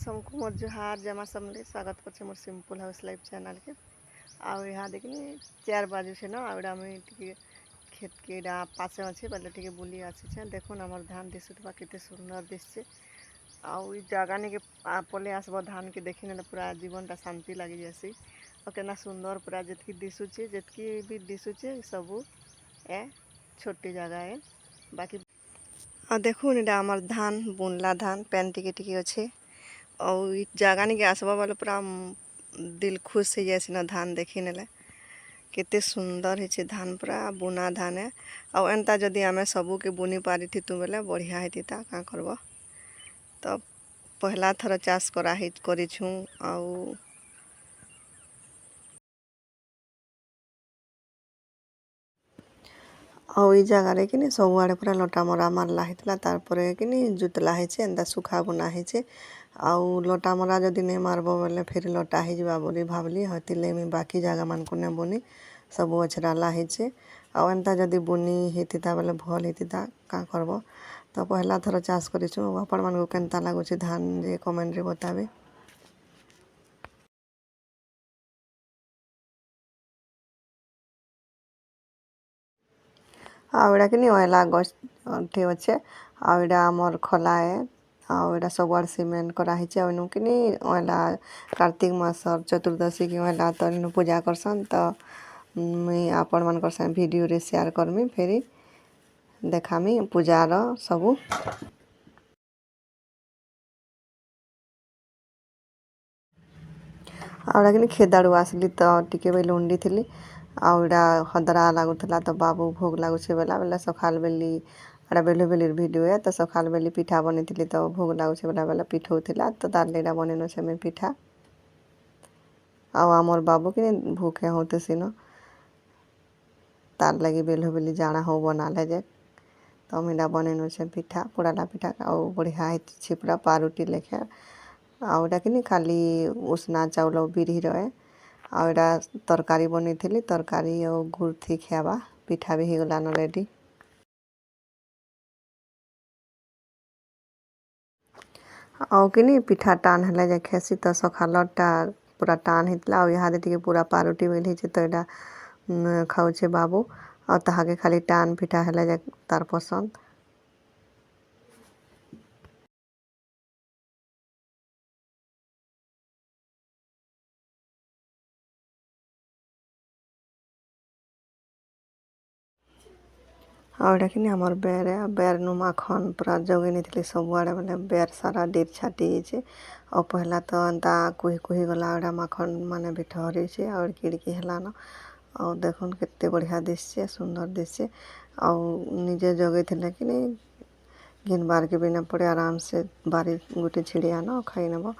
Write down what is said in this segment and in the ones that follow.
सबको मोर जुहार जमा समले स्वागत कर more simple house life channel के आउ यहाँ देखनी 4 बाजू से ना आउडा मुई टिके खेत के पासे अच्छे बोले टिके बुली आसी देखुन आमर धान दिशुवा केते सुंदर दिशे आउ जगह नहीं के पले आसब धान के देखी ना पूरा जीवनटा शांति लगी जासी और केना सुंदर पूरा जितकी दिशुचे जितकी भी दिशुचे सबू ए छोटी जगह है बाकी देखुन इटा आमर धान बुनला धान पैन टिके टिके अच्छे और जगह नहीं के आसबा वाले पूरा दिल खुश हो जाए ना धान देखी नेले केते सुंदर है धान पूरा बुना धान है और एंता जदि आम सबू के बुनी पारी थी तु बेले बढ़िया होती क्या करब तो पहला थर चाष करी छूँ और जगार कि सबुआड़े पूरा लटा मरा मारला होता तारपर कि जुतला है एंता सुखा बुना है आउ लटा मरा जदि नहीं मारब बोले फिर लटा हो बोली भावली हतिले मुझे बाकी जगह मान को नहीं बुनी सब अछराला है एंता जदि बुनी होता बोले भल होता क्या करब तो पहला थर चाष करूँ आपण मान केन्ता लगुच धान जे कमेंट रे बताबे। आउटा कि अला गछ टे अच्छे आउटा आमर खला है आउटा सब सिमेंट कराही कि अला कार्तिक मास चतुर्दशी की अला तो पूजा करसन तो मुई आपण मान संग वीडियो रे शेयर करमी फेरी देखामी पूजार सबू आउटा कि खेदाड़ू आसली तो टिके बेले उंडी थी आउटा हदरा लगुला तो बाबू भोग लगुचे बेला बेला सकाल बेली आड़ा बेले बेली भिडियो है तो सकाल बेली पिठा बनी थी तो भोग लगुचे बेला बेला पिठौला तो तार लेटा बन से पिठा आमर बाबू कि भूखे होते सीन तार लगी बेलो बेली जाना हो बनाले जे तो मीडा बन से पिठा पोड़ाला पिठा बढ़िया पूरा पारुटी लेखे आउटा कि खाली उसना चाउल बिरी रहे आउटा तरकारी बनी थी तरकारी और गुड़ थी खावा पिठा भी हो गलान रेडी आउ कि पिठा टान है जे खेसी तो सखालटा पूरा टान होता और यहाँ टे पूरा पारुटी मिली तो यहाँ खाऊे बाबू और ताके खाली टान पिठा है जे तार पसंद आउटा कि आमर बेर है बेर नु माखन पूरा जगेनी थी सबुआड़े बोले बेर सारा डेर छाटी और पहला तो एंता कुही कुही गला आउटा माखन माने भी ठहरी और किड़की हेलान और देखुन केते बढ़िया दिशे सुंदर दिशे और निजे जगे थे कि घिन बार के भी न पड़े आराम से बारी गुटे छिड़ी आन खाई नब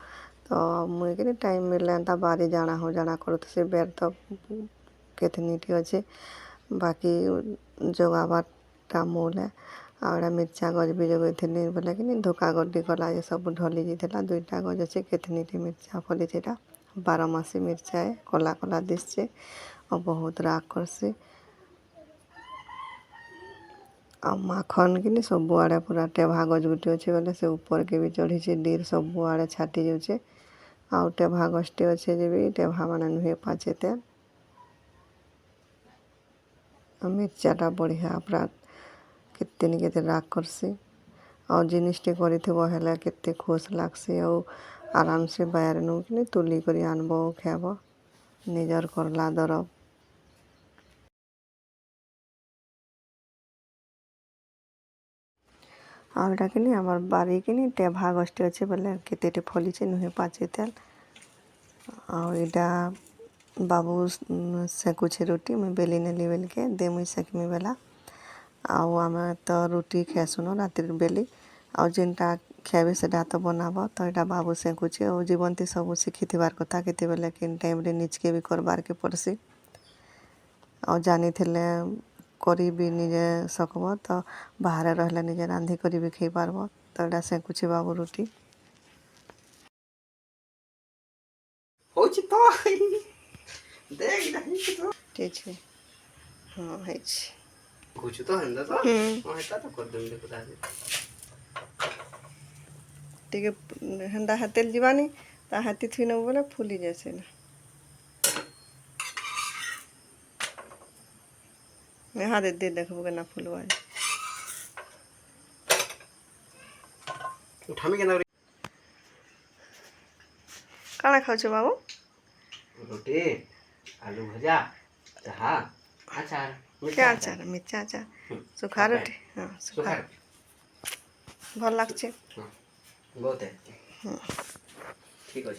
तो मुई कि टाइम मिले एंता बारी जाना हो जाना करूँ से बेर तो केते नीटी अच्छे बाकी जगाबाटा मूल है आउटा मिर्चा गज भी जगह थी बोले कि धोका गड्डी कला सब ढली जाता 2टा गज अच्छे केते नीटी मिर्चा फली 12 मासी मिर्चा है कला कला दिशे और बहुत राग करसे आ माखन कि सबुआड़े पूरा टेभा गज गुटे अच्छे बोले से ऊपर के भी चढ़ी डीर सबुआड़े छाटी जाऊे आउ टेभा गजटे अच्छे जे भी टेभा मान नुहे पाचे तेल मिर्चाटा बढ़िया पूरा केते नि केते राग करसी और जिनिसटे करें केते खुश लागसी और आराम से बाहर नु कि तुली कर आनब खाब निजर करला दरब आउटा कि आमर बारी कि टेभा गजटे अच्छे बोले केते फली नुहे पाचे तेल और इटा बाबू सेकुचे रोटी मुई बेली नेली बेल के दे मुई सेकमी बेला आउ आम तो रुटी खेसुन राति बेली और जेनटा खेबे से तो बनाब तो यहाँ बाबू सेकुचे और जीवंती सब शिखी कथा के बेले किन टाइम रे निजके भी करबार के पड़सी और जानी थे करी भी निजे सकब तो बाहर रहले निजे रांधि करी भी खाई पारब तो यहाँ सेकुचे बाबू रुटी ठीक है हाँ है कुछ तो है ना तो हेता तो कर देंगे ଟିକେ ହେନ୍ତା ହାତେଲ ଯିବାନି ତା ହାତି ଥୁଇ ନେବୁ ବୋଲେ ଫୁଲି ଯାଏସି ନା यहाँ दे देखबो केना फुलवा उठामी केना काना खाऊ बाबू रोटी आलू भजा चाहा अचार क्या अचार मिर्चा अचार सुखा रोटी हाँ सुखा भल लागছে बहुत है ठीक है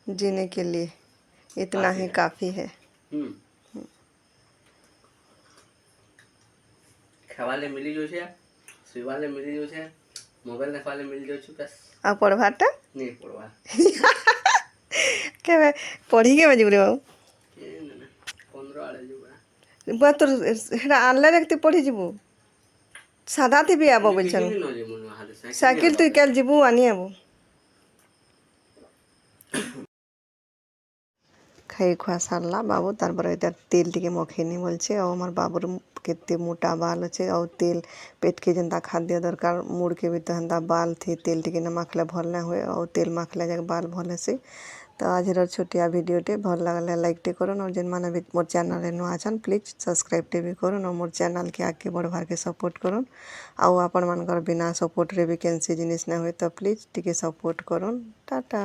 जीने के लिए इतना ही काफ़ी है खावाले मिली जो छे सुवाले मिली जो छे मोबाइल देखवाले मिल जो छे बस आ पढ़वाटा नहीं पढ़वा के पढ़ी के बजे रे बाबू 15 आले जुबा बा तो हेरा आनले देखते पढ़ी जीबू सादा थी भी आबो बोल छन साइकिल तू कल जीबू आनी आबू खाई खुआ सारला बाबू तार पर तेल टिके मखेनी बोलছে और हमार बाबूर केते मोटा बाल अच्छे और तेल पेट के जनता खाद्य दरकार मुड़ के भी तो हंदा बाल थी तेल टिके न माखले भल ना हुए और तेल माखले जाके बाल भल से तो आज छोटिया भिडियोटे भल लगले लाइक टे करन और जेन माने भी मोर चैनल रे नुआ छन प्लीज सब्सक्राइब टे भी करन और मोर चैनल के आगे बढ़ भार के सपोर्ट करन और आपण मानकर बिना सपोर्ट रे भी कैंसी जिनिस ना हुए तो प्लीज टिके सपोर्ट करन टाटा।